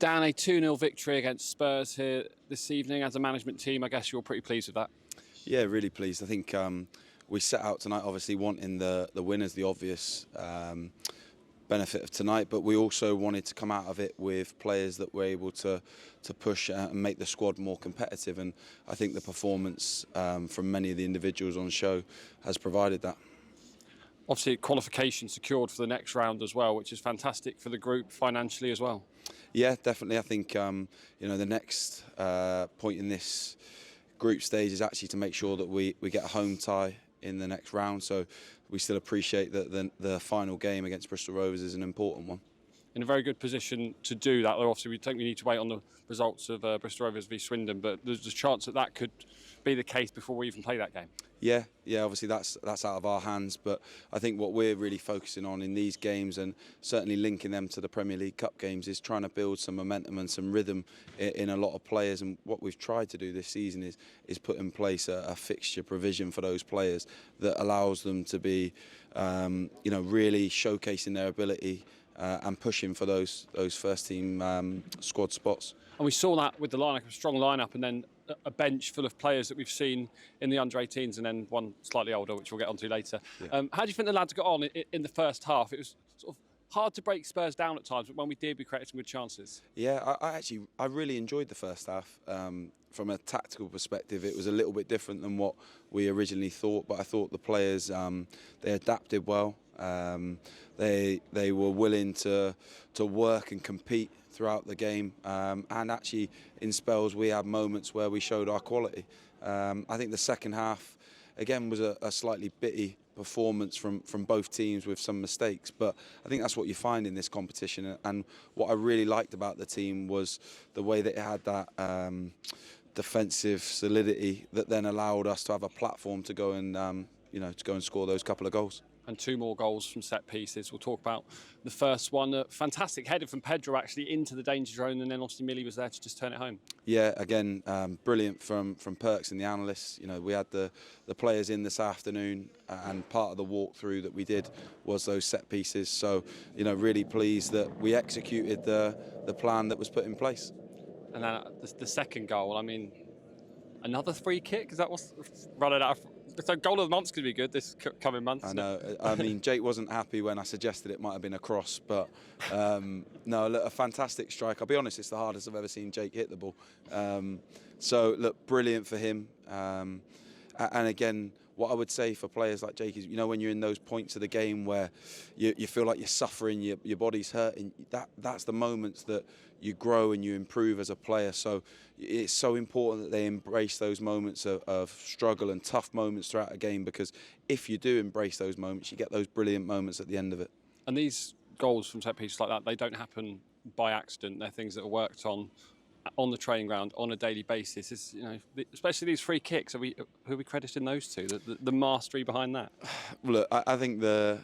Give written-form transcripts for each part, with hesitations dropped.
Dan, a 2-0 victory against Spurs here this evening. As a management team, I guess you're pretty pleased with that. Yeah, really pleased. I think we set out tonight obviously wanting the win as the obvious benefit of tonight, but we also wanted to come out of it with players that were able to push and make the squad more competitive, and I think the performance from many of the individuals on show has provided that. Obviously, qualification secured for the next round as well, which is fantastic for the group financially as well. Yeah, definitely. I think the next point in this group stage is actually to make sure that we get a home tie in the next round. So we still appreciate that the final game against Bristol Rovers is an important one. In a very good position to do that. Obviously, we think we need to wait on the results of Bristol Rovers v Swindon, but there's a chance that could be the case before we even play that game. Yeah. Obviously, that's out of our hands. But I think what we're really focusing on in these games, and certainly linking them to the Premier League Cup games, is trying to build some momentum and some rhythm in a lot of players. And what we've tried to do this season is put in place a fixture provision for those players that allows them to be, really showcasing their ability. And pushing for those first team squad spots. And we saw that with the lineup, a strong lineup, and then a bench full of players that we've seen in the under-18s, and then one slightly older, which we'll get onto later. Yeah. How do you think the lads got on in the first half? It was sort of hard to break Spurs down at times, but when we did, we created some good chances. Yeah, I really enjoyed the first half. From a tactical perspective, it was a little bit different than what we originally thought, but I thought the players they adapted well. They were willing to work and compete throughout the game, and actually in spells we had moments where we showed our quality. I think the second half again was a slightly bitty performance from both teams with some mistakes, but I think that's what you find in this competition. And what I really liked about the team was the way that it had that defensive solidity that then allowed us to have a platform to go and score those couple of goals. And 2 more goals from set pieces. We'll talk about the first one. A fantastic header from Pedro actually into the danger zone, and then obviously Millie was there to just turn it home. Yeah, again, brilliant from Perks and the analysts. We had the players in this afternoon, and part of the walkthrough that we did was those set pieces. So, really pleased that we executed the plan that was put in place. And then the second goal, I mean, another free kick? Is that what's running out of... So goal of the month's going to be good this coming month. I know. I mean, Jake wasn't happy when I suggested it might have been a cross, but no, look, a fantastic strike. I'll be honest, it's the hardest I've ever seen Jake hit the ball. So look, brilliant for him. And again, what I would say for players like Jake is, when you're in those points of the game where you feel like you're suffering, your body's hurting, that's the moments that you grow and you improve as a player. So it's so important that they embrace those moments of struggle and tough moments throughout a game, because if you do embrace those moments, you get those brilliant moments at the end of it. And these goals from set pieces like that, they don't happen by accident. They're things that are worked on the training ground on a daily basis. Is especially these free kicks. Who are we crediting those to? The mastery behind that. Look, I think the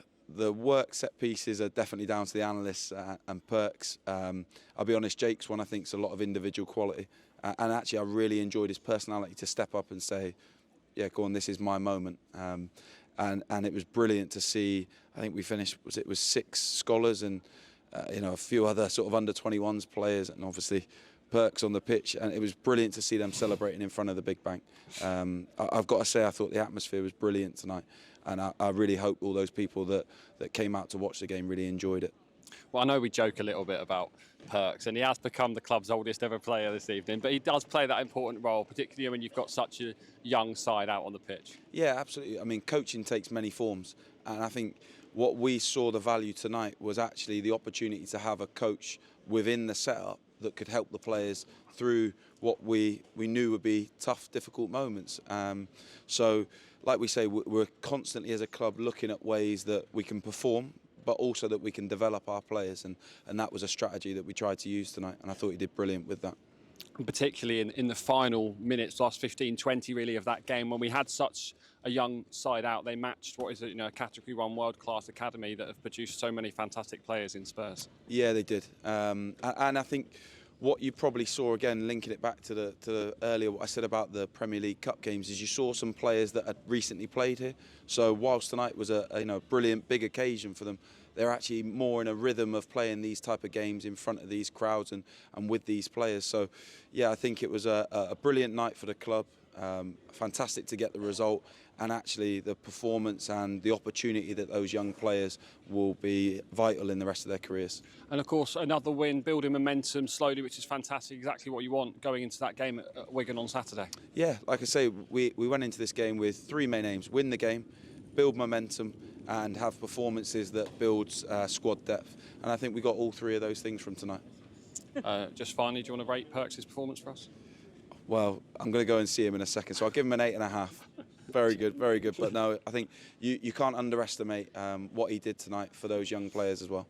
work set pieces are definitely down to the analysts and Perks. I'll be honest, Jake's one I think is a lot of individual quality, and actually I really enjoyed his personality to step up and say, yeah, go on, this is my moment. And it was brilliant to see. I think we finished, it was 6 scholars and a few other sort of under 21s players, and obviously Perks on the pitch, and it was brilliant to see them celebrating in front of the big bank. I've got to say, I thought the atmosphere was brilliant tonight, and I really hope all those people that came out to watch the game really enjoyed it. Well, I know we joke a little bit about Perks, and he has become the club's oldest ever player this evening, but he does play that important role, particularly when you've got such a young side out on the pitch. Yeah, absolutely. I mean, coaching takes many forms, and I think what we saw the value tonight was actually the opportunity to have a coach within the setup that could help the players through what we knew would be tough, difficult moments. So, like we say, we're constantly as a club looking at ways that we can perform, but also that we can develop our players, and that was a strategy that we tried to use tonight, and I thought he did brilliant with that. And particularly in the final minutes, last 15, 20 really of that game, when we had such a young side out, they matched what is a Category 1 world-class academy that have produced so many fantastic players in Spurs. Yeah, they did. And I think what you probably saw, again, linking it back to the earlier what I said about the Premier League Cup games, is you saw some players that had recently played here. So whilst tonight was a brilliant big occasion for them, they're actually more in a rhythm of playing these type of games in front of these crowds and with these players. So, yeah, I think it was a brilliant night for the club. Fantastic to get the result, and actually the performance and the opportunity that those young players will be vital in the rest of their careers. And of course, another win, building momentum slowly, which is fantastic, exactly what you want going into that game at Wigan on Saturday. Yeah, like I say, we went into this game with three main aims: win the game, build momentum, and have performances that builds squad depth. And I think we got all three of those things from tonight. Just finally, do you want to rate Perks' performance for us? Well, I'm going to go and see him in a second, so I'll give him an 8.5. Very good, very good. But no, I think you can't underestimate what he did tonight for those young players as well.